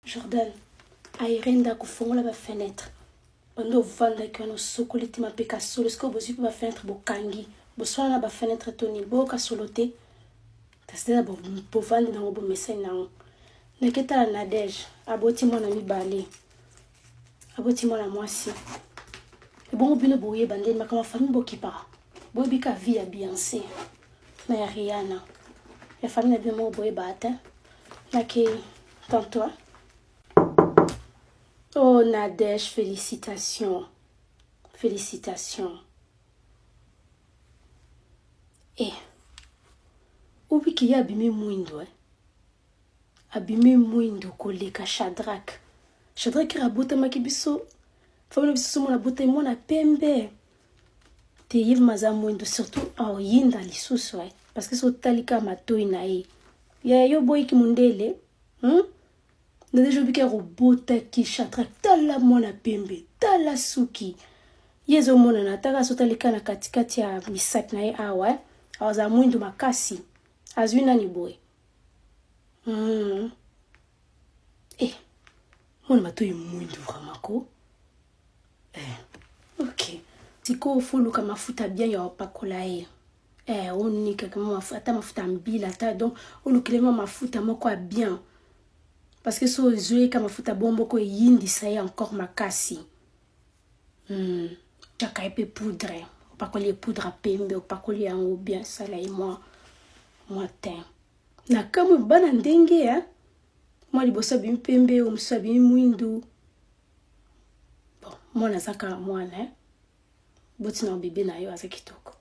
Jordan, airenda kufongola ba fenêtre. Bando vanda ki wana sokoliti mapeka solo. Siko bosi pa ba fenêtre bokangi. Boswana na ba fenêtre toni. Boka solote. Tasitena bo vanda nango bo mesai nango. Naketa la Nadège. Aboti mwana mibale. Aboti mwana mwasi. E bon bino boye bandeli makama famille bokipa. Boye bika vie ya Beyoncé. Na ya Rihanna. Ya famille na bino boye bata. Nake tantôt. Oh Nadège, félicitations. Félicitations. Eh. Ubi ki ya abimi mwindo abimi mwindo koleka Shadrach. Shadrach rabota makibiso. Famille biso mona bota mona pembe. Te yiv maza mwindo surtout en yinda lisusu parce que so talika matoi na e. Ya yo boy ki mundele. Na dejo bika robota ki Shadrach tala mona pembe. Tala suki. Yezo mona na taka so talika na katikati ya misak na e awa. Awaza mwindo makasi. Azwi nani boy. Eh. Mona matoi mwindo vraiment ko. Ok. Tiko fuluka mafuta bien ya wapakola e. Onika kama mafuta mafuta mbila ta donc olukilema mafuta moko bien. Parce que so zoe kama mafuta bombo ko yindi sa ya encore makasi. Chaka epe poudre. Opakoli poudre pembe, opakoli yango bien sala et moi teint. Na kama bana ndenge moi liboso bimi pembe o musa bimi mwindu. Bon, moi nazaka mwana boti na bébé na yo azaki kitoko.